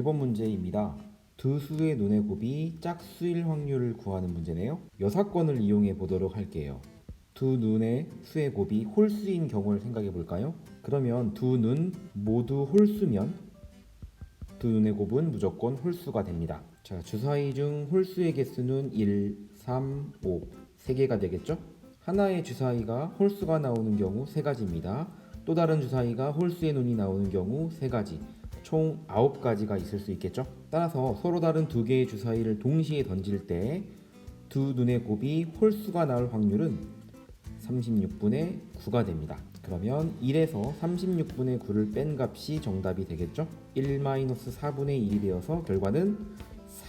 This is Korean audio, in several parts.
1번 문제입니다. 두 수의 눈의 곱이 짝수일 확률을 구하는 문제네요. 여사건을 이용해 보도록 할게요. 두 눈의 수의 곱이 홀수인 경우를 생각해 볼까요? 그러면 두 눈 모두 홀수면 두 눈의 곱은 무조건 홀수가 됩니다. 자, 주사위 중 홀수의 개수는 1, 3, 5, 3개가 되겠죠? 하나의 주사위가 홀수가 나오는 경우 3가지입니다. 또 다른 주사위가 홀수의 눈이 나오는 경우 3가지, 총 9가지가 있을 수 있겠죠? 따라서 서로 다른 두 개의 주사위를 동시에 던질 때 두 눈의 곱이 홀수가 나올 확률은 36분의 9가 됩니다. 그러면 1에서 36분의 9를 뺀 값이 정답이 되겠죠? 1-4분의 1이 되어서 결과는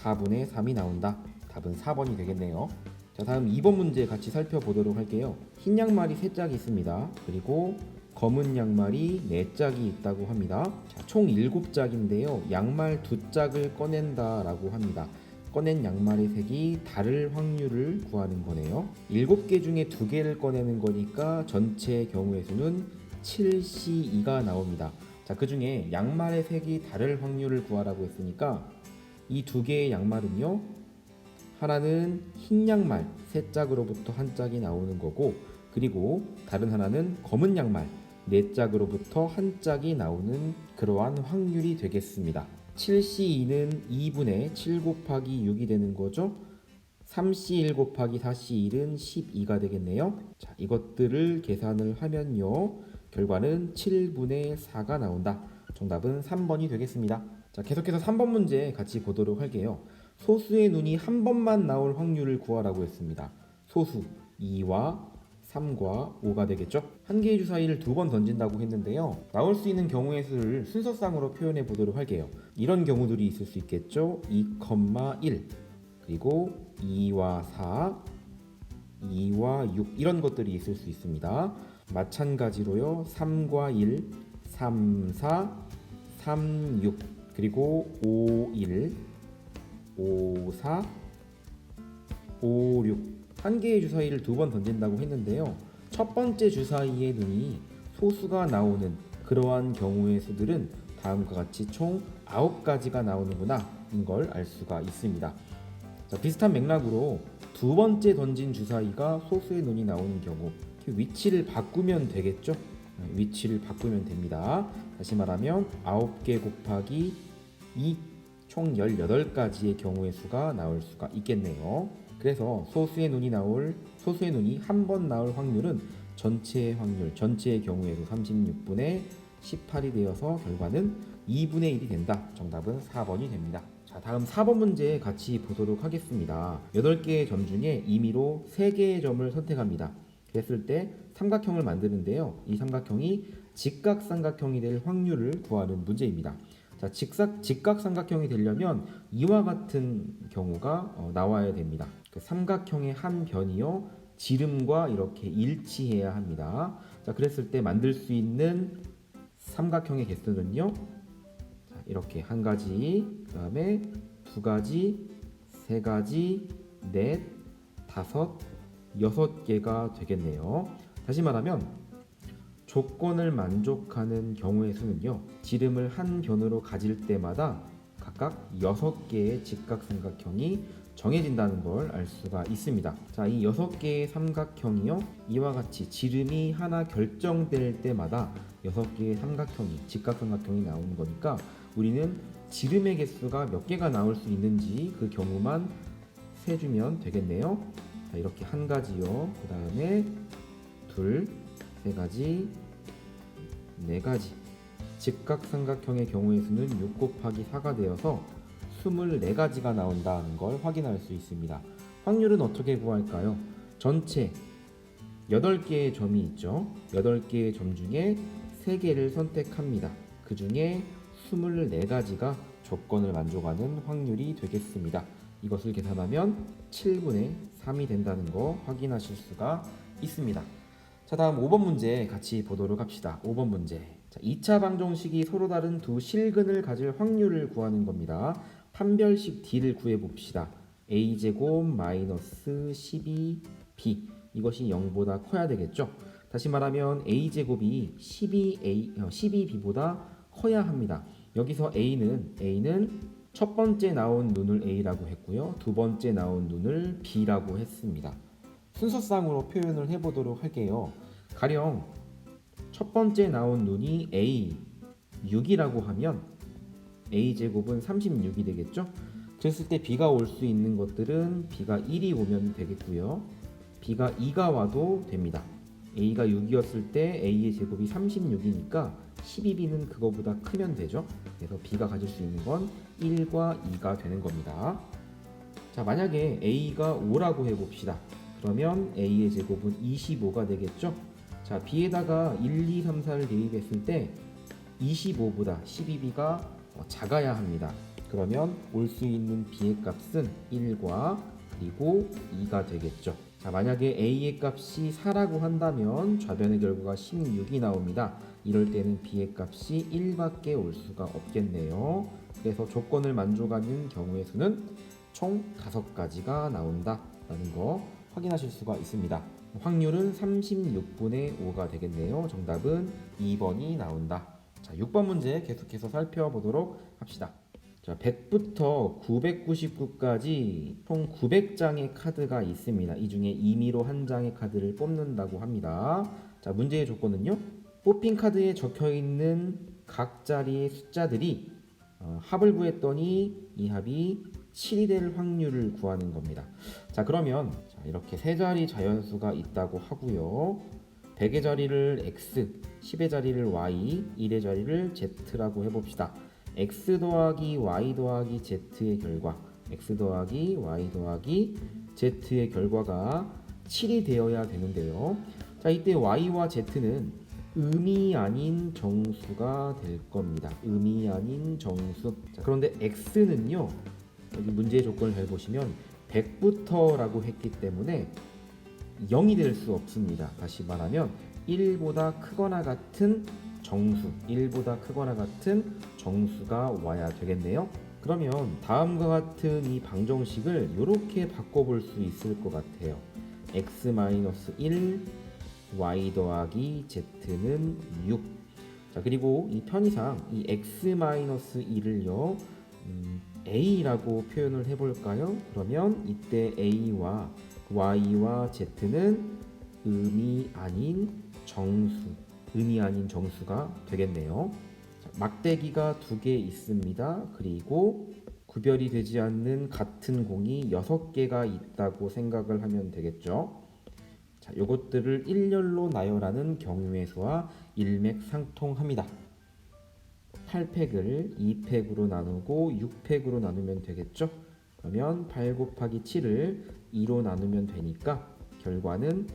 4분의 3이 나온다. 답은 4번이 되겠네요. 자, 다음 2번 문제 같이 살펴보도록 할게요. 흰 양말이 3짝이 있습니다. 그리고 검은 양말이 4짝이 있다고 합니다. 자, 총 7짝인데요. 양말 2짝을 꺼낸다 라고 합니다. 꺼낸 양말의 색이 다를 확률을 구하는 거네요. 7개 중에 2개를 꺼내는 거니까 전체 경우의 수는 7C2가 나옵니다. 자, 그 중에 양말의 색이 다를 확률을 구하라고 했으니까 이 2개의 양말은요, 하나는 흰 양말 3짝으로부터 한 짝이 나오는 거고, 그리고 다른 하나는 검은 양말 4짝으로부터 한 짝이 나오는 그러한 확률이 되겠습니다. 7C2는 2분의 7 곱하기 6이 되는 거죠. 3C1 곱하기 4C1은 12가 되겠네요. 자, 이것들을 계산을 하면요, 결과는 7분의 4가 나온다. 정답은 3번이 되겠습니다. 자, 계속해서 3번 문제 같이 보도록 할게요. 소수의 눈이 한 번만 나올 확률을 구하라고 했습니다. 소수 2와 3과 5가 되겠죠? 한 개의 주사위를 2번 던진다고 했는데요. 나올 수 있는 경우의 수를 순서상으로 표현해 보도록 할게요. 이런 경우들이 있을 수 있겠죠? 2,1, 그리고 2와 4, 2와 6 이런 것들이 있을 수 있습니다. 마찬가지로요. 3과 1, 3, 4, 3, 6, 그리고 5, 1, 5, 4, 5, 6 한 개의 주사위를 2번 던진다고 했는데요. 첫 번째 주사위의 눈이 소수가 나오는 그러한 경우의 수들은 다음과 같이 총 9가지가 나오는구나 인걸 알 수가 있습니다. 자, 비슷한 맥락으로 두 번째 던진 주사위가 소수의 눈이 나오는 경우 위치를 바꾸면 되겠죠? 위치를 바꾸면 됩니다. 다시 말하면 9개 곱하기 2, 총 18가지의 경우의 수가 나올 수가 있겠네요. 그래서 소수의 눈이 한 번 나올 확률은 전체의 확률, 전체의 경우에도 36분의 18이 되어서 결과는 2분의 1이 된다. 정답은 4번이 됩니다. 자, 다음 4번 문제 같이 보도록 하겠습니다. 8개의 점 중에 임의로 3개의 점을 선택합니다. 그랬을 때 삼각형을 만드는데요. 이 삼각형이 직각삼각형이 될 확률을 구하는 문제입니다. 자, 직각삼각형이 되려면 이와 같은 경우가 나와야 됩니다. 그 삼각형의 한 변이요, 지름과 이렇게 일치해야 합니다. 자, 그랬을 때 만들 수 있는 삼각형의 개수는요, 자, 이렇게 한 가지, 그 다음에 2가지, 3가지, 4, 5, 6개가 되겠네요. 다시 말하면 조건을 만족하는 경우의 수는요, 지름을 한 변으로 가질 때마다 각각 6개의 직각삼각형이 정해진다는 걸 알 수가 있습니다. 자, 이 6개의 삼각형이요, 이와 같이 지름이 하나 결정될 때마다 6개의 삼각형이, 직각삼각형이 나오는 거니까 우리는 지름의 개수가 몇 개가 나올 수 있는지 그 경우만 세주면 되겠네요. 자, 이렇게 한 가지요, 그 다음에 둘, 3가지, 4가지. 직각삼각형의 경우의 수는 6 곱하기 4가 되어서 24가지가 나온다는 걸 확인할 수 있습니다. 확률은 어떻게 구할까요? 전체 8개의 점이 있죠. 8개의 점 중에 3개를 선택합니다. 그 중에 24가지가 조건을 만족하는 확률이 되겠습니다. 이것을 계산하면 7분의 3이 된다는 거 확인하실 수가 있습니다. 자, 다음 5번 문제 같이 보도록 합시다. 5번 문제. 자, 2차 방정식이 서로 다른 두 실근을 가질 확률을 구하는 겁니다. 판별식 D를 구해봅시다. a제곱 마이너스 12b, 이것이 0보다 커야 되겠죠. 다시 말하면 a제곱이 12b보다 커야 합니다. 여기서 A는 첫 번째 나온 눈을 A라고 했고요. 두 번째 나온 눈을 B라고 했습니다. 순서상으로 표현을 해보도록 할게요. 가령 첫 번째 나온 눈이 A 6이라고 하면 A제곱은 36이 되겠죠? 그랬을 때 B가 올 수 있는 것들은 B가 1이 오면 되겠고요. B가 2가 와도 됩니다. A가 6이었을 때 A의 제곱이 36이니까 12B는 그거보다 크면 되죠. 그래서 B가 가질 수 있는 건 1과 2가 되는 겁니다. 자, 만약에 A가 5라고 해봅시다. 그러면 A의 제곱은 25가 되겠죠. 자, B에다가 1, 2, 3, 4를 대입했을 때 25보다 12B가 작아야 합니다. 그러면 올 수 있는 B의 값은 1과 그리고 2가 되겠죠. 자, 만약에 A의 값이 4라고 한다면 좌변의 결과가 16이 나옵니다. 이럴 때는 B의 값이 1밖에 올 수가 없겠네요. 그래서 조건을 만족하는 경우의 수는 총 5가지가 나온다라는 거 확인하실 수가 있습니다. 확률은 36분의 5가 되겠네요. 정답은 2번이 나온다. 자, 6번 문제 계속해서 살펴보도록 합시다. 자, 100부터 999까지 총 900장의 카드가 있습니다. 이 중에 임의로 한 장의 카드를 뽑는다고 합니다. 자, 문제의 조건은요. 뽑힌 카드에 적혀 있는 각 자리의 숫자들이 합을 구했더니 이 합이 7이 될 확률을 구하는 겁니다. 자, 그러면 이렇게 세 자리 자연수가 있다고 하고요. 100의 자리를 x, 10의 자리를 y, 1의 자리를 z라고 해봅시다. x 더하기 y 더하기 z의 결과, x 더하기 y 더하기 z의 결과가 7이 되어야 되는데요. 자, 이때 y와 z는 음이 아닌 정수가 될 겁니다. 음이 아닌 정수. 자, 그런데 x는요. 여기 문제의 조건을 잘 보시면 100부터라고 했기 때문에 0이 될 수 없습니다. 다시 말하면 1보다 크거나 같은 정수, 1보다 크거나 같은 정수가 와야 되겠네요. 그러면 다음과 같은 이 방정식을 이렇게 바꿔볼 수 있을 것 같아요. x-1, y 더하기 z는 6. 자, 그리고 이 편의상 이 x-1을요 a라고 표현을 해볼까요? 그러면 이때 a와 y와 z는 음이 아닌 정수가 되겠네요. 자, 막대기가 2개 있습니다. 그리고 구별이 되지 않는 같은 공이 6개가 있다고 생각을 하면 되겠죠. 자, 요것들을 일렬로 나열하는 경우의 수와 일맥상통합니다. 8팩을 2팩으로 나누고 6팩으로 나누면 되겠죠. 그러면 8 곱하기 7을 2로 나누면 되니까 결과는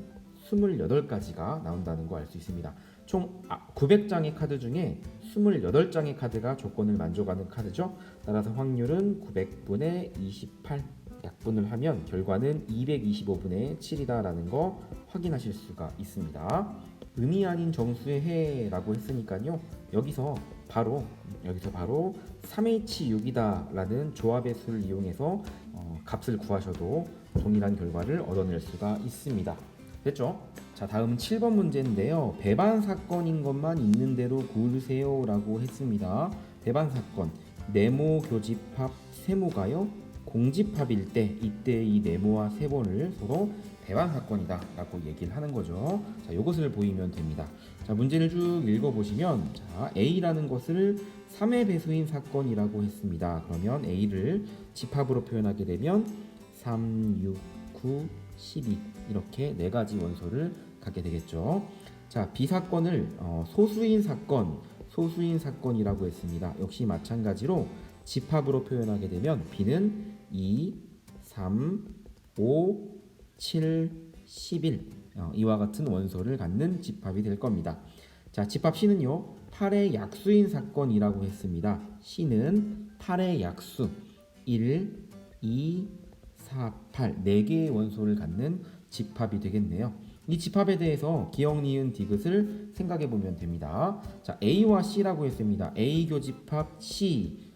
28가지가 나온다는 거 알 수 있습니다. 총 900장의 카드 중에 28장의 카드가 조건을 만족하는 카드죠. 따라서 확률은 900분의 28 약분을 하면 결과는 225분의 7이다라는 거 확인하실 수가 있습니다. 음이 아닌 정수의 해라고 했으니까요. 여기서 바로 3H6이다 라는 조합의 수를 이용해서 값을 구하셔도 동일한 결과를 얻어낼 수가 있습니다. 됐죠? 자, 다음은 7번 문제인데요. 배반 사건인 것만 있는 대로 고르세요 라고 했습니다. 배반 사건, 네모 교집합 세모가요 공집합일 때 이때 이 네모와 세모를 서로 배반 사건이다 라고 얘기를 하는 거죠. 자, 요것을 보이면 됩니다. 자, 문제를 쭉 읽어보시면 자, A라는 것을 3의 배수인 사건이라고 했습니다. 그러면 A를 집합으로 표현하게 되면 3, 6, 9, 12 이렇게 4가지 원소를 갖게 되겠죠. 자, B 사건을 소수인 사건이라고 했습니다. 역시 마찬가지로 집합으로 표현하게 되면 B는 2, 3, 5, 7, 11 이와 같은 원소를 갖는 집합이 될 겁니다. 자, 집합 C는요 8의 약수인 사건이라고 했습니다. C는 8의 약수 1, 2, 4, 8 4개의 원소를 갖는 집합이 되겠네요. 이 집합에 대해서 기억, 니은, 디귿을 생각해 보면 됩니다. 자, A와 C라고 했습니다. A 교집합 C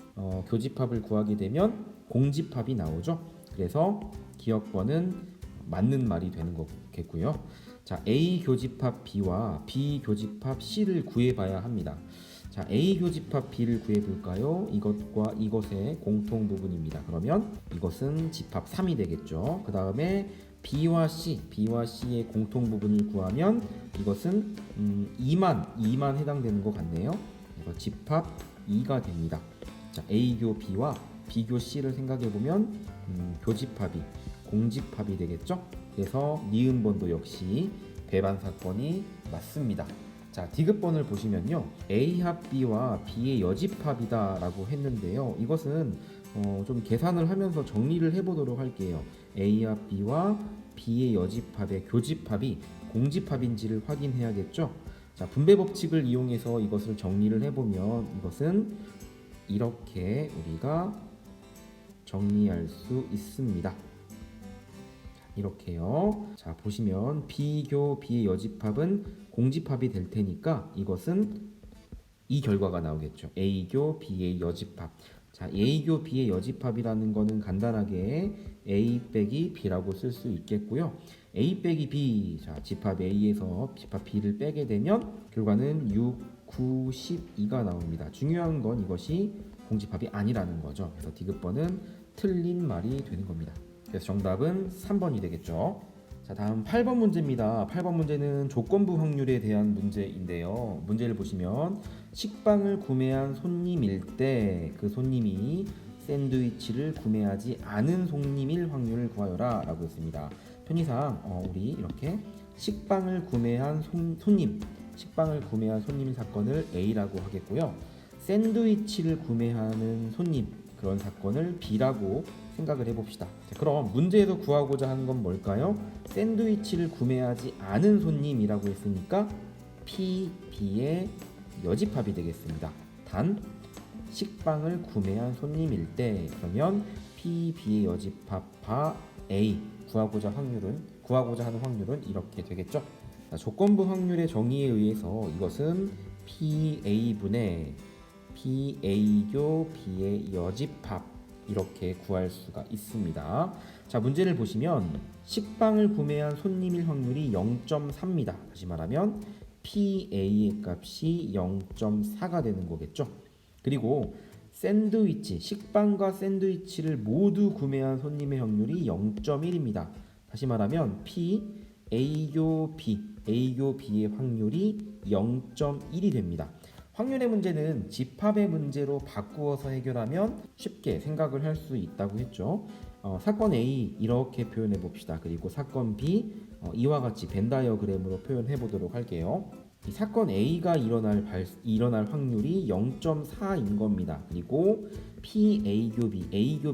교집합을 구하게 되면 공집합이 나오죠. 그래서 기억번은 맞는 말이 되는 거겠고요. 자, A 교집합 B와 B 교집합 C를 구해봐야 합니다. 자, A 교집합 B를 구해볼까요? 이것과 이것의 공통 부분입니다. 그러면 이것은 집합 3이 되겠죠. 그 다음에 B와 C의 공통 부분을 구하면 이것은 2만 해당되는 것 같네요. 그래서 집합 2가 됩니다. 자, A교 B와 B교 C를 생각해보면 교집합이 공집합이 되겠죠. 그래서 니은번도 역시 배반 사건이 맞습니다. 자, 디귿번을 보시면요, A 합 B와 B의 여집합이다 라고 했는데요, 이것은 좀 계산을 하면서 정리를 해보도록 할게요. A 합 B와 B의 여집합의 교집합이 공집합인지를 확인해야겠죠. 자, 분배 법칙을 이용해서 이것을 정리를 해보면 이것은 이렇게 우리가 정리할 수 있습니다. 이렇게요. 자, 보시면 B교 B의 여집합은 공집합이 될 테니까 이것은 이 결과가 나오겠죠. A교 B의 여집합. 자, A교 B의 여집합이라는 거는 간단하게 A 빼기 B라고 쓸 수 있겠고요. A 빼기 B, 자, 집합 A에서 집합 B를 빼게 되면 결과는 6, 9, 12가 나옵니다. 중요한 건 이것이 공집합이 아니라는 거죠. 그래서 디귿번은 틀린 말이 되는 겁니다. 그래서 정답은 3번이 되겠죠. 자, 다음 8번 문제입니다. 8번 문제는 조건부 확률에 대한 문제인데요. 문제를 보시면 식빵을 구매한 손님일 때 그 손님이 샌드위치를 구매하지 않은 손님일 확률을 구하여라 라고 했습니다. 편의상 우리 이렇게 식빵을 구매한 식빵을 구매한 손님 사건을 A라고 하겠고요. 샌드위치를 구매하는 손님, 그런 사건을 B라고 생각을 해봅시다. 자, 그럼 문제에서 구하고자 하는 건 뭘까요? 샌드위치를 구매하지 않은 손님이라고 했으니까 P, B의 여집합이 되겠습니다. 단 식빵을 구매한 손님일 때, 그러면 P, B의 여집합 바 A, 구하고자 하는 확률은 이렇게 되겠죠. 자, 조건부 확률의 정의에 의해서 이것은 PA분의 PA교 B의 여집합, 이렇게 구할 수가 있습니다. 자, 문제를 보시면 식빵을 구매한 손님일 확률이 0.4입니다. 다시 말하면 PA의 값이 0.4가 되는 거겠죠. 그리고 식빵과 샌드위치를 모두 구매한 손님의 확률이 0.1입니다. 다시 말하면 A교 B의 확률이 0.1이 됩니다. 확률의 문제는 집합의 문제로 바꾸어서 해결하면 쉽게 생각을 할 수 있다고 했죠. 사건 A 이렇게 표현해 봅시다. 그리고 사건 B 이와 같이 벤 다이어그램으로 표현해 보도록 할게요. 이 사건 A가 일어날 확률이 0.4인 겁니다. 그리고 A교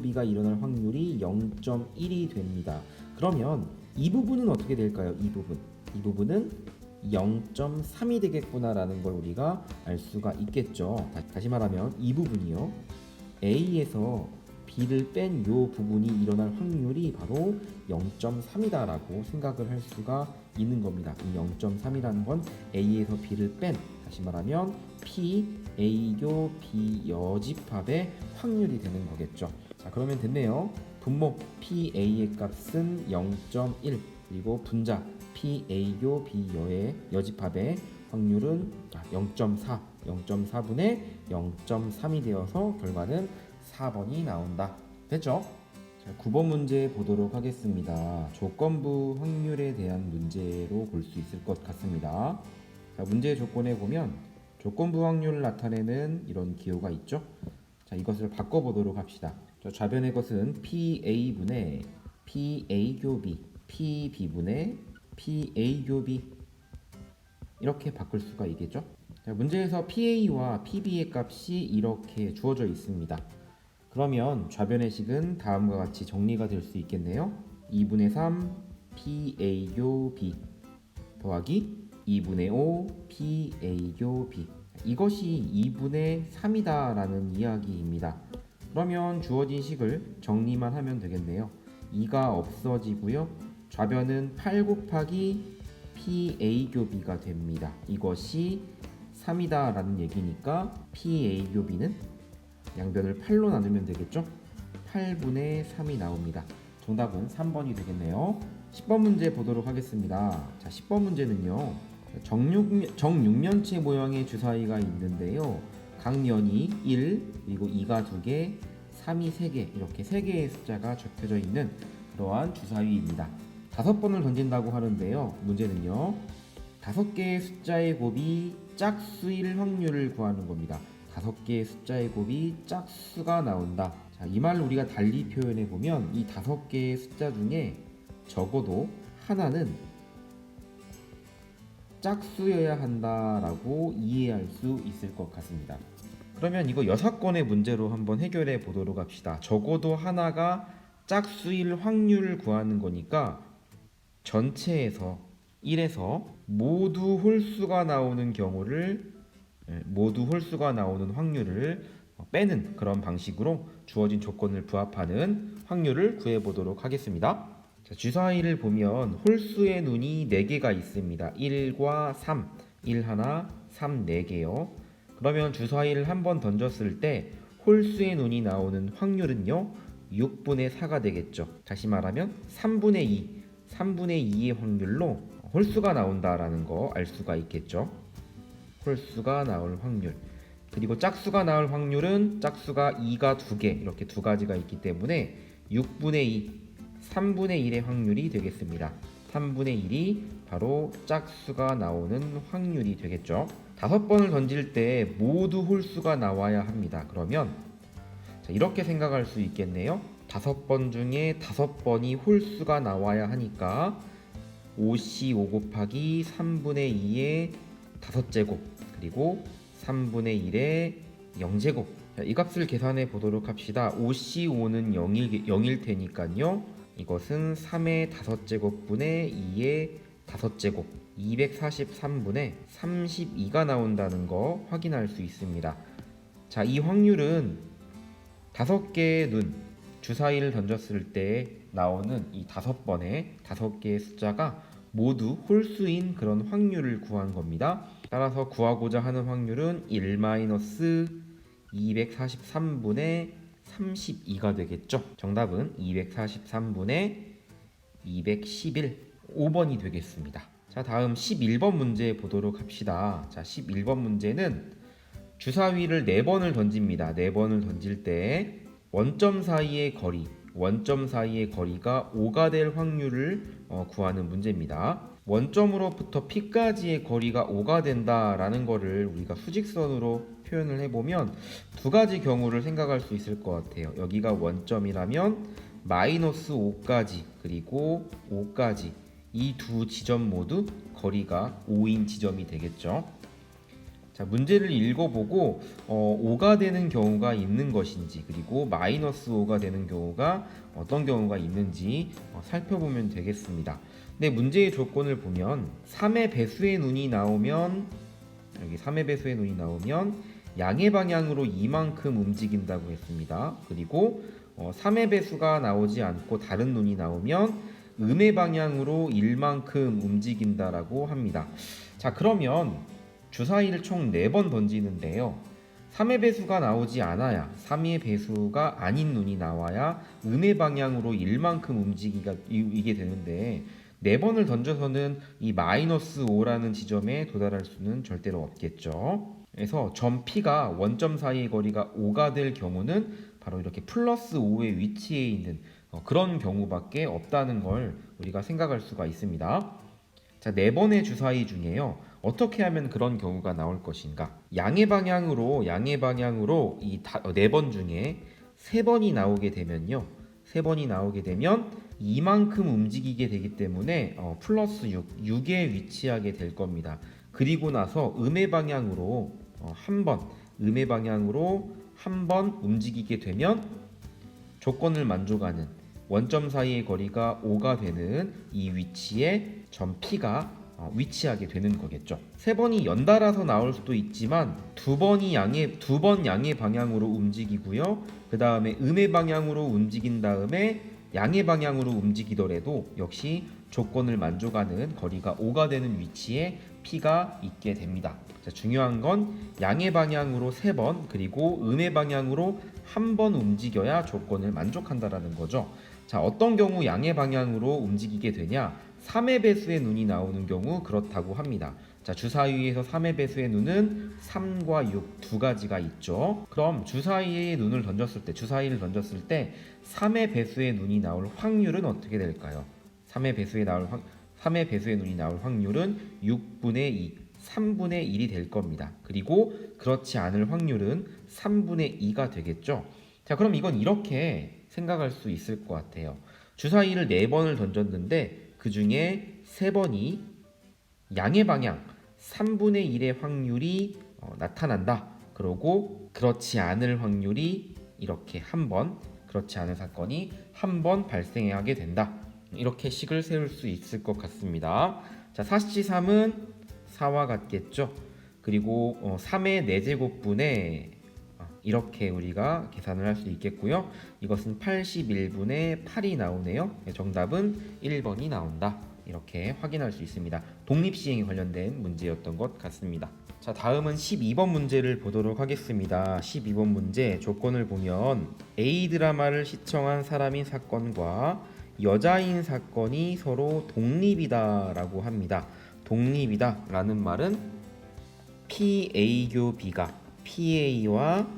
B가 일어날 확률이 0.1이 됩니다. 그러면 이 부분은 어떻게 될까요? 이 부분은 0.3이 되겠구나라는 걸 우리가 알 수가 있겠죠. 다시 말하면 이 부분이요, A에서 B를 뺀 요 부분이 일어날 확률이 바로 0.3이다라고 생각을 할 수가 있는 겁니다. 이 0.3이라는 건 A에서 B를 뺀, 다시 말하면 P, A교 B 여집합의 확률이 되는 거겠죠. 자, 그러면 됐네요. 분모 PA의 값은 0.1, 그리고 분자 PA교 B여의 여집합의 확률은 0.4분의 0.3이 되어서 결과는 4번이 나온다. 됐죠? 자, 9번 문제 보도록 하겠습니다. 조건부 확률에 대한 문제로 볼 수 있을 것 같습니다. 자, 문제 조건에 보면 조건부 확률을 나타내는 이런 기호가 있죠. 자, 이것을 바꿔보도록 합시다. 저 좌변의 것은 PA분의 PA교 B, PB분의 PA교 B, 이렇게 바꿀 수가 있겠죠. 자, 문제에서 PA와 PB의 값이 이렇게 주어져 있습니다. 그러면 좌변의 식은 다음과 같이 정리가 될 수 있겠네요. 2분의 3 PA교 B 더하기 2분의 5 PA교 B, 이것이 2분의 3이다 라는 이야기입니다. 그러면 주어진 식을 정리만 하면 되겠네요. 2가 없어지고요, 좌변은 8 곱하기 PA교 B가 됩니다. 이것이 3이다 라는 얘기니까 PA교 B는 양변을 8로 나누면 되겠죠? 8분의 3이 나옵니다. 정답은 3번이 되겠네요. 10번 문제 보도록 하겠습니다. 자, 10번 문제는요, 정육면체 모양의 주사위가 있는데요. 각 면이 1, 그리고 2가 2개, 3이 3개, 이렇게 3개의 숫자가 적혀져 있는 그러한 주사위입니다. 5번을 던진다고 하는데요. 문제는요. 5개의 숫자의 곱이 짝수일 확률을 구하는 겁니다. 5개의 숫자의 곱이 짝수가 나온다. 자, 이 말을 우리가 달리 표현해 보면 이 5개의 숫자 중에 적어도 하나는 짝수여야 한다라고 이해할 수 있을 것 같습니다. 그러면 이거 6건의 문제로 한번 해결해 보도록 합시다. 적어도 하나가 짝수일 확률을 구하는 거니까 전체에서 1에서 모두 홀수가 나오는 확률을 빼는 그런 방식으로 주어진 조건을 부합하는 확률을 구해 보도록 하겠습니다. 자, 주사위를 보면 홀수의 눈이 4개가 있습니다. 1과 3, 1 하나, 3 4개요. 그러면 주사위를 한번 던졌을 때 홀수의 눈이 나오는 확률은요 6분의 4가 되겠죠. 다시 말하면 3분의 2의 확률로 홀수가 나온다라는 거 알 수가 있겠죠. 홀수가 나올 확률. 그리고 짝수가 나올 확률은 짝수가 2가 2개, 이렇게 두 가지가 있기 때문에 6분의 2, 3분의 1의 확률이 되겠습니다. 3분의 1이 바로 짝수가 나오는 확률이 되겠죠. 5번을 던질 때 모두 홀수가 나와야 합니다. 그러면 자, 이렇게 생각할 수 있겠네요. 5번 중에 5번이 홀수가 나와야 하니까 5C5 곱하기 3분의 2의 5제곱 그리고 3분의 1의 0제곱. 자, 이 값을 계산해 보도록 합시다. 5C5는 0일 테니까요. 이것은 3의 5제곱분의 2의 5제곱 243분의 32가 나온다는 거 확인할 수 있습니다. 자, 이 확률은 5개의 눈, 주사위를 던졌을 때 나오는 이 5개의 숫자가 모두 홀수인 그런 확률을 구한 겁니다. 따라서 구하고자 하는 확률은 1-243분의 32가 되겠죠. 정답은 243분의 211, 5번이 되겠습니다. 자, 다음 11번 문제 보도록 합시다. 자, 11번 문제는 주사위를 4번을 던집니다. 4번을 던질 때 원점 사이의 거리가 5가 될 확률을 구하는 문제입니다. 원점으로부터 P까지의 거리가 5가 된다라는 거를 우리가 수직선으로 표현을 해보면 두 가지 경우를 생각할 수 있을 것 같아요. 여기가 원점이라면 마이너스 5까지 그리고 5까지 이 두 지점 모두 거리가 5인 지점이 되겠죠. 자, 문제를 읽어보고 5가 되는 경우가 있는 것인지 그리고 마이너스 5가 되는 경우가 어떤 경우가 있는지 살펴보면 되겠습니다. 근데 문제의 조건을 보면 3의 배수의 눈이 나오면 여기 3의 배수의 눈이 나오면 양의 방향으로 이만큼 움직인다고 했습니다. 그리고 3의 배수가 나오지 않고 다른 눈이 나오면 음의 방향으로 1만큼 움직인다라고 합니다. 자, 그러면 주사위를 총 4번 던지는데요. 3의 배수가 나오지 않아야 3의 배수가 아닌 눈이 나와야 음의 방향으로 1만큼 움직이게 되는데 4번을 던져서는 이 마이너스 5라는 지점에 도달할 수는 절대로 없겠죠. 그래서 점 P가 원점 사이의 거리가 5가 될 경우는 바로 이렇게 플러스 5의 위치에 있는 그런 경우밖에 없다는 걸 우리가 생각할 수가 있습니다. 자, 4번의 주사위 중에요. 어떻게 하면 그런 경우가 나올 것인가? 양의 방향으로 이 4번 중에 3번이 나오게 되면요. 3번이 나오게 되면 이만큼 움직이게 되기 때문에 플러스 6에 위치하게 될 겁니다. 그리고 나서 음의 방향으로 한 번 움직이게 되면 조건을 만족하는 원점 사이의 거리가 5가 되는 이 위치에 점 P가 위치하게 되는 거겠죠. 3번이 연달아서 나올 수도 있지만 두 번 양의 방향으로 움직이고요. 그 다음에 음의 방향으로 움직인 다음에 양의 방향으로 움직이더라도 역시 조건을 만족하는 거리가 5가 되는 위치에 P가 있게 됩니다. 자, 중요한 건 양의 방향으로 3번 그리고 음의 방향으로 한 번 움직여야 조건을 만족한다라는 거죠. 자, 어떤 경우 양의 방향으로 움직이게 되냐? 3의 배수의 눈이 나오는 경우 그렇다고 합니다. 자, 주사위에서 3의 배수의 눈은 3과 6 두 가지가 있죠. 그럼 주사위에 눈을 던졌을 때, 주사위를 던졌을 때 3의 배수의 눈이 나올 확률은 어떻게 될까요? 3의 배수의 눈이 나올 확률은 6분의 2, 3분의 1이 될 겁니다. 그리고 그렇지 않을 확률은 3분의 2가 되겠죠. 자, 그럼 이건 이렇게 생각할 수 있을 것 같아요. 주사위를 4번을 던졌는데 그 중에 3번이 양의 방향 3분의 1의 확률이 나타난다. 그러고 그렇지 않을 확률이 이렇게 한 번, 그렇지 않은 사건이 한 번 발생하게 된다. 이렇게 식을 세울 수 있을 것 같습니다. 자, 4C3은 4와 같겠죠. 그리고 3의 4제곱분의 이렇게 우리가 계산을 할 수 있겠고요. 이것은 81분의 8이 나오네요. 정답은 1번이 나온다. 이렇게 확인할 수 있습니다. 독립시행에 관련된 문제였던 것 같습니다. 자, 다음은 12번 문제를 보도록 하겠습니다. 12번 문제 조건을 보면 A 드라마를 시청한 사람인 사건과 여자인 사건이 서로 독립이다 라고 합니다. 독립이다 라는 말은 PA B가 PA와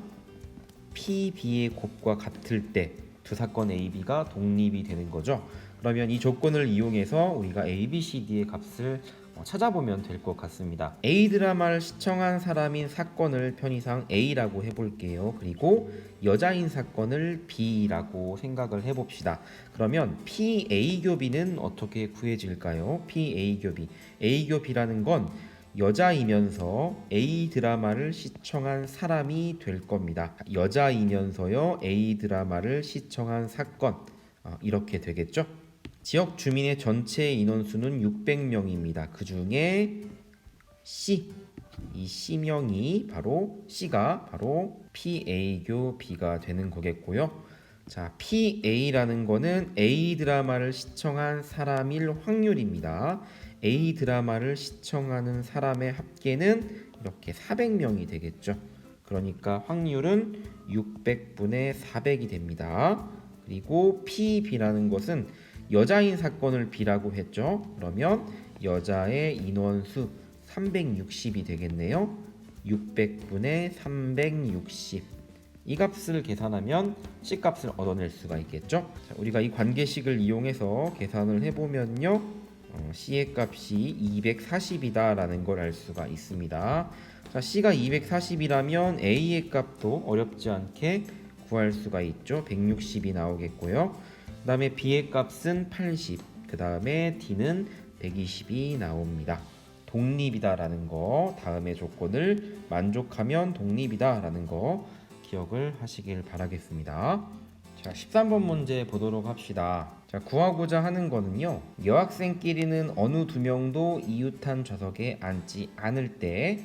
PB의 곱과 같을 때 두 사건 A, B가 독립이 되는 거죠. 그러면 이 조건을 이용해서 우리가 A, B, C, D의 값을 찾아보면 될 것 같습니다. A 드라마를 시청한 사람인 사건을 편의상 A라고 해볼게요. 그리고 여자인 사건을 B라고 생각을 해봅시다. 그러면 PA 교비는 어떻게 구해질까요? PA 교비. A 교비라는 건 여자이면서 A 드라마를 시청한 사람이 될 겁니다. 여자이면서요 A 드라마를 시청한 사건 이렇게 되겠죠. 지역 주민의 전체 인원수는 600명입니다. 그 중에 C, 이 C명이 바로 C가 바로 PA교 B가 되는 거겠고요. 자, PA라는 거는 A 드라마를 시청한 사람일 확률입니다. A 드라마를 시청하는 사람의 합계는 이렇게 400명이 되겠죠. 그러니까 확률은 600분의 400이 됩니다. 그리고 PB라는 것은 여자인 사건을 B라고 했죠. 그러면 여자의 인원수 360이 되겠네요. 600분의 360. 이 값을 계산하면 C값을 얻어낼 수가 있겠죠. 자, 우리가 이 관계식을 이용해서 계산을 해보면요. C의 값이 240이다 라는 걸 알 수가 있습니다. 자, C가 240이라면 A의 값도 어렵지 않게 구할 수가 있죠. 160이 나오겠고요. 그 다음에 B의 값은 80, 그 다음에 D는 120이 나옵니다. 독립이다 라는 거, 다음의 조건을 만족하면 독립이다 라는 거 기억을 하시길 바라겠습니다. 자, 13번 문제 보도록 합시다. 자, 구하고자 하는 거는요, 여학생끼리는 어느 두 명도 이웃한 좌석에 앉지 않을 때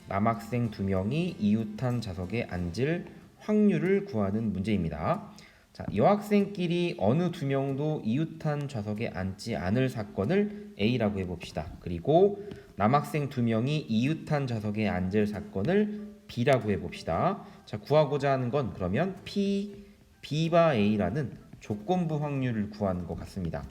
남학생 두 명이 이웃한 좌석에 앉을 확률을 구하는 문제입니다. 자, 여학생끼리 어느 두 명도 이웃한 좌석에 앉지 않을 사건을 A라고 해봅시다. 그리고 남학생 두 명이 이웃한 좌석에 앉을 사건을 B라고 해봅시다. 자, 구하고자 하는 건 그러면 B바 A라는 조건부 확률을 구하는 것 같습니다.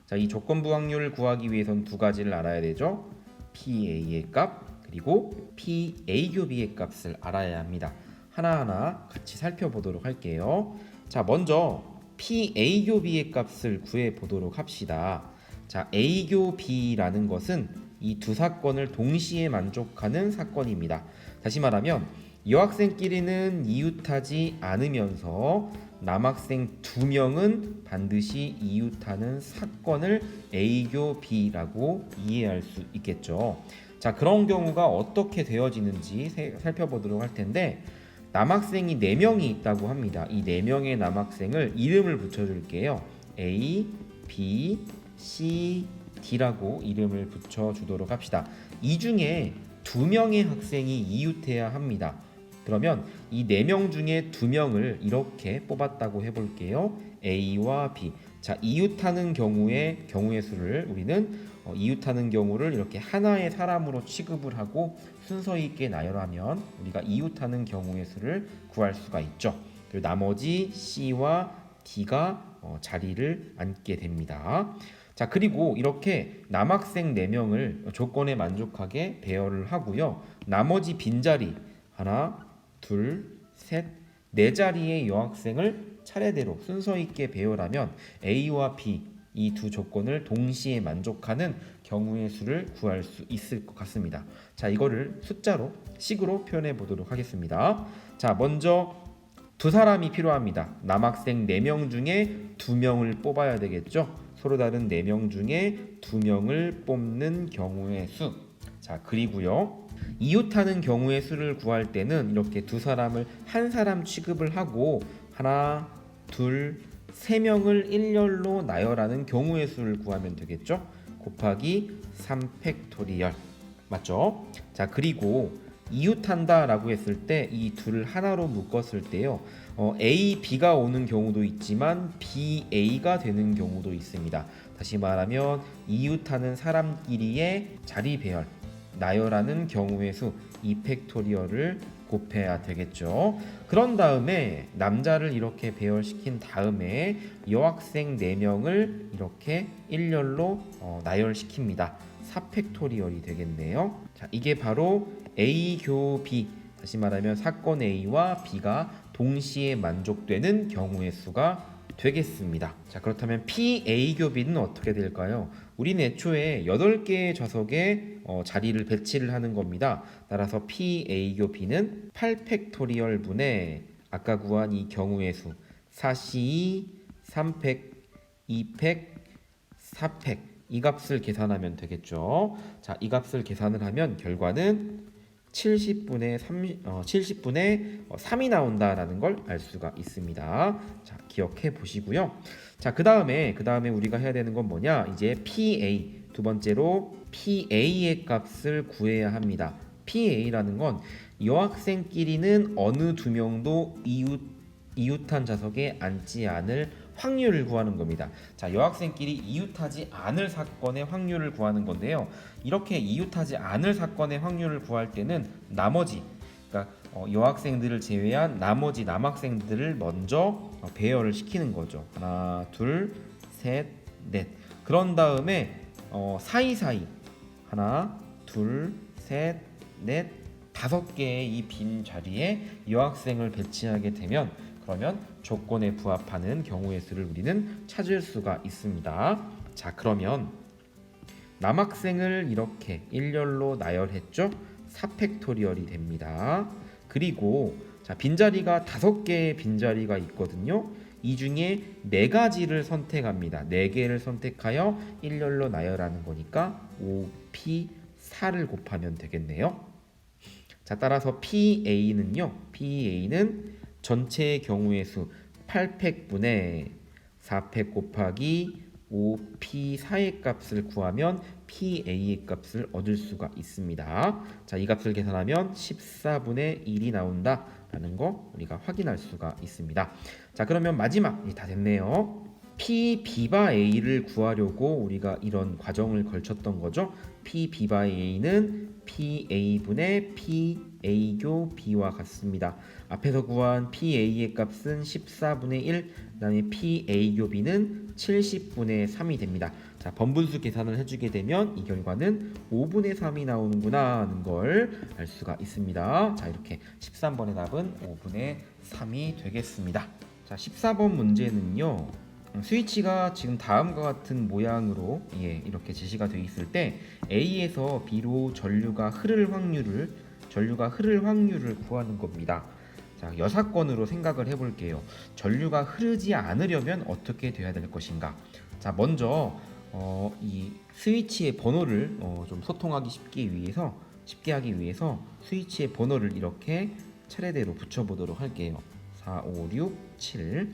자, 이 조건부 확률을 구하기 위해선 두 가지를 알아야 되죠. PA의 값 그리고 PA 교비의 값을 알아야 합니다. 하나하나 같이 살펴보도록 할게요. 자, 먼저 PA 교비의 값을 구해 보도록 합시다. 자, A 교비라는 것은 이 두 사건을 동시에 만족하는 사건입니다. 다시 말하면 여학생끼리는 이웃하지 않으면서 남학생 두 명은 반드시 이웃하는 사건을 A교 B라고 이해할 수 있겠죠. 자, 그런 경우가 어떻게 되어지는지 살펴보도록 할 텐데, 남학생이 4명이 있다고 합니다. 이 4명의 남학생을 이름을 붙여줄게요. A, B, C, D라고 이름을 붙여주도록 합시다. 이 중에 2명의 학생이 이웃해야 합니다. 그러면 이 4명 중에 2명을 이렇게 뽑았다고 해볼게요. A와 B. 자, 이웃하는 경우의 수를 우리는 이웃하는 경우를 이렇게 하나의 사람으로 취급을 하고 순서 있게 나열하면 우리가 이웃하는 경우의 수를 구할 수가 있죠. 그리고 나머지 C와 D가 자리를 앉게 됩니다. 자, 그리고 이렇게 남학생 4명을 조건에 만족하게 배열을 하고요. 나머지 빈자리 하나, 둘, 셋, 네 자리의 여학생을 차례대로 순서 있게 배열하면 A와 B 이 두 조건을 동시에 만족하는 경우의 수를 구할 수 있을 것 같습니다. 자, 이거를 숫자로 식으로 표현해 보도록 하겠습니다. 자, 먼저 두 사람이 필요합니다. 남학생 4명 중에 2명을 뽑아야 되겠죠. 서로 다른 4명 중에 2명을 뽑는 경우의 수. 자, 그리고요. 이웃하는 경우의 수를 구할 때는 이렇게 두 사람을 한 사람 취급을 하고 하나, 둘, 3명을 일렬로 나열하는 경우의 수를 구하면 되겠죠. 곱하기 3팩토리얼. 맞죠? 자, 그리고 이웃한다 라고 했을 때 이 둘을 하나로 묶었을 때요, A, B가 오는 경우도 있지만 B, A가 되는 경우도 있습니다. 다시 말하면 이웃하는 사람끼리의 자리 배열, 나열하는 경우의 수, 이 팩토리얼을 곱해야 되겠죠. 그런 다음에 남자를 이렇게 배열시킨 다음에 여학생 4명을 이렇게 일렬로 나열시킵니다. 4팩토리얼이 되겠네요. 자, 이게 바로 A 교 B, 다시 말하면 사건 A와 B가 동시에 만족되는 경우의 수가 되겠습니다. 자, 그렇다면 P A 교 B는 어떻게 될까요? 우리는 애초에 8개의 좌석에 자리를 배치를 하는 겁니다. 따라서 P A 교 B는 8팩토리얼 분의 아까 구한 이 경우의 수 4C2, 3팩, 2팩, 4팩 이 값을 계산하면 되겠죠. 자, 이 값을 계산을 하면 결과는 70분의 3이 나온다라는 걸 알 수가 있습니다. 자, 기억해 보시고요. 자, 그다음에 우리가 해야 되는 건 뭐냐? 이제 PA, 두 번째로 PA의 값을 구해야 합니다. PA라는 건 여학생끼리는 어느 두 명도 이웃한 좌석에 앉지 않을 확률을 구하는 겁니다. 자, 여학생끼리 이웃하지 않을 사건의 확률을 구하는 건데요. 이렇게 이웃하지 않을 사건의 확률을 구할 때는 나머지, 그러니까 여학생들을 제외한 나머지 남학생들을 먼저 배열을 시키는 거죠. 하나, 둘, 셋, 넷. 그런 다음에 사이사이 하나, 둘, 셋, 넷, 5개의 이 빈 자리에 여학생을 배치하게 되면 그러면 조건에 부합하는 경우의 수를 우리는 찾을 수가 있습니다. 자, 그러면 남학생을 이렇게 일렬로 나열했죠. 4팩토리얼이 됩니다. 그리고 자, 빈자리가 5개의 빈자리가 있거든요. 이 중에 4가지를 선택합니다. 4개를 선택하여 일렬로 나열하는 거니까 5P4를 곱하면 되겠네요. 자, 따라서 PA는 전체의 경우의 수 8팩분의 4팩 곱하기 5P4의 값을 구하면 PA의 값을 얻을 수가 있습니다. 자, 이 값을 계산하면 14분의 1이 나온다라는 거 우리가 확인할 수가 있습니다. 자, 그러면 마지막 다 됐네요. P, B바 A를 구하려고 우리가 이런 과정을 걸쳤던 거죠. P, B바 A는 PA분의 PA교 B와 같습니다. 앞에서 구한 PA의 값은 14분의 1, 그 다음에 PA교 B는 70분의 3이 됩니다. 자, 번분수 계산을 해주게 되면 이 결과는 5분의 3이 나오는구나 하는 걸 알 수가 있습니다. 자, 이렇게 13번의 답은 5분의 3이 되겠습니다. 자, 14번 문제는요. 스위치가 지금 다음과 같은 모양으로 이렇게 제시가 되어 있을 때 A에서 B로 전류가 흐를 확률을 구하는 겁니다. 자, 여사건으로 생각을 해볼게요. 전류가 흐르지 않으려면 어떻게 돼야 될 것인가? 자, 먼저 이 스위치의 번호를 좀 소통하기 쉽게 하기 위해서 스위치의 번호를 이렇게 차례대로 붙여보도록 할게요. 4, 5, 6, 7.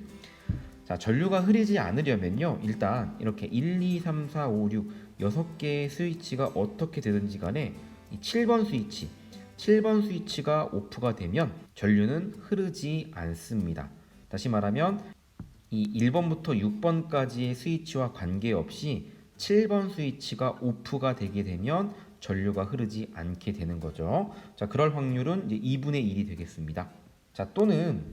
자, 전류가 흐르지 않으려면요, 일단 이렇게 1, 2, 3, 4, 5, 6 6개의 스위치가 어떻게 되든지 간에 이 7번 스위치가 오프가 되면 전류는 흐르지 않습니다. 다시 말하면 이 1번부터 6번까지의 스위치와 관계없이 7번 스위치가 오프가 되게 되면 전류가 흐르지 않게 되는 거죠. 자, 그럴 확률은 이제 2분의 1이 되겠습니다. 자, 또는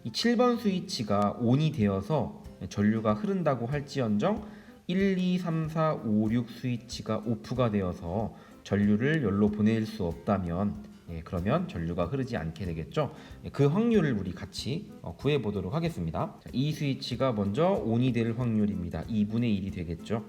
이 7번 스위치가 ON이 되어서 전류가 흐른다고 할지언정 1, 2, 3, 4, 5, 6 스위치가 오프가 되어서 전류를 열로 보낼 수 없다면 그러면 전류가 흐르지 않게 되겠죠. 그 확률을 우리 같이 구해 보도록 하겠습니다. 자, 이 스위치가 먼저 ON이 될 확률입니다. 2분의 1이 되겠죠.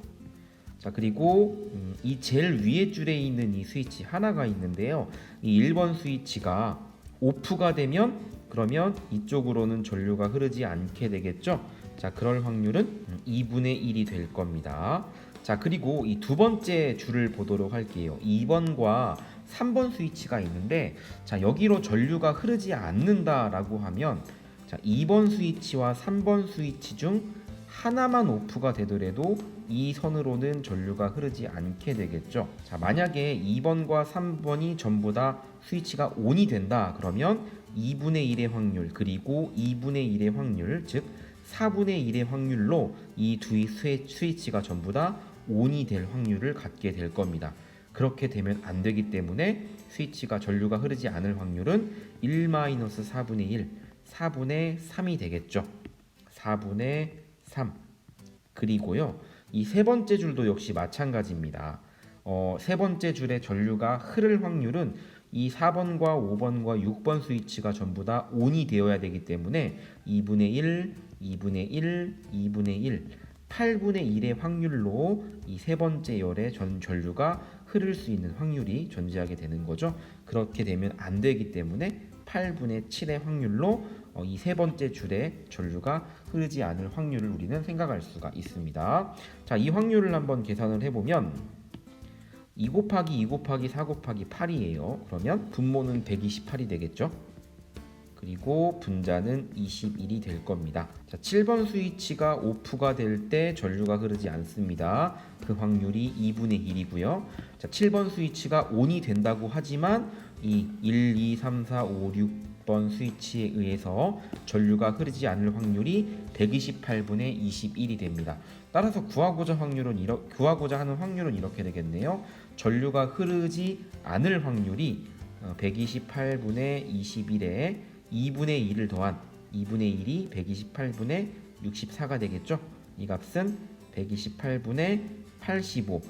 자, 그리고 이 제일 위에 줄에 있는 이 스위치 하나가 있는데요. 이 1번 스위치가 오프가 되면 그러면 이쪽으로는 전류가 흐르지 않게 되겠죠. 자, 그럴 확률은 2분의 1이 될 겁니다. 자, 그리고 이 두 번째 줄을 보도록 할게요. 2번과 3번 스위치가 있는데, 자, 여기로 전류가 흐르지 않는다라고 하면, 자, 2번 스위치와 3번 스위치 중 하나만 오프가 되더라도 이 선으로는 전류가 흐르지 않게 되겠죠. 자, 만약에 2번과 3번이 전부 다 스위치가 ON이 된다 그러면 2분의 1의 확률 그리고 2분의 1의 확률, 즉 4분의 1의 확률로 이 두 스위치가 전부 다 ON이 될 확률을 갖게 될 겁니다. 그렇게 되면 안 되기 때문에 스위치가 전류가 흐르지 않을 확률은 1-4분의 1, 4분의 3이 되겠죠. 4분의 3. 그리고요, 이 세 번째 줄도 역시 마찬가지입니다. 세 번째 줄에 전류가 흐를 확률은 이 4번과 5번과 6번 스위치가 전부 다 ON이 되어야 되기 때문에 2분의 1, 2분의 1, 2분의 1, 8분의 1의 확률로 이 세 번째 열의 전류가 흐를 수 있는 확률이 존재하게 되는 거죠. 그렇게 되면 안 되기 때문에 8분의 7의 확률로 이 세 번째 줄에 전류가 흐르지 않을 확률을 우리는 생각할 수가 있습니다. 자, 이 확률을 한번 계산을 해보면 2 곱하기 2 곱하기 4 곱하기 8이에요. 그러면 분모는 128이 되겠죠. 그리고 분자는 21이 될 겁니다. 자, 7번 스위치가 오프가 될 때 전류가 흐르지 않습니다. 그 확률이 2분의 1이고요. 자, 7번 스위치가 ON이 된다고 하지만 이 1, 2, 3, 4, 5, 6번 스위치에 의해서 전류가 흐르지 않을 확률이 128분의 21이 됩니다. 따라서 구하고자 하는 확률은 이렇게 되겠네요. 전류가 흐르지 않을 확률이 128분의 21에 2분의 1을 더한 2분의 1이 128분의 64가 되겠죠. 이 값은 128분의 85.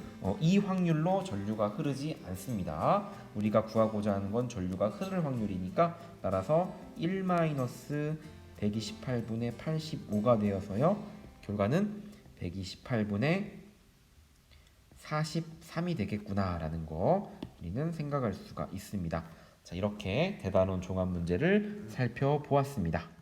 이 확률로 전류가 흐르지 않습니다. 우리가 구하고자 하는 건 전류가 흐를 확률이니까 따라서 1-128분의 85가 되어서요. 결과는 128분의 43이 되겠구나라는 거 우리는 생각할 수가 있습니다. 자, 이렇게 대단원 종합 문제를 살펴보았습니다.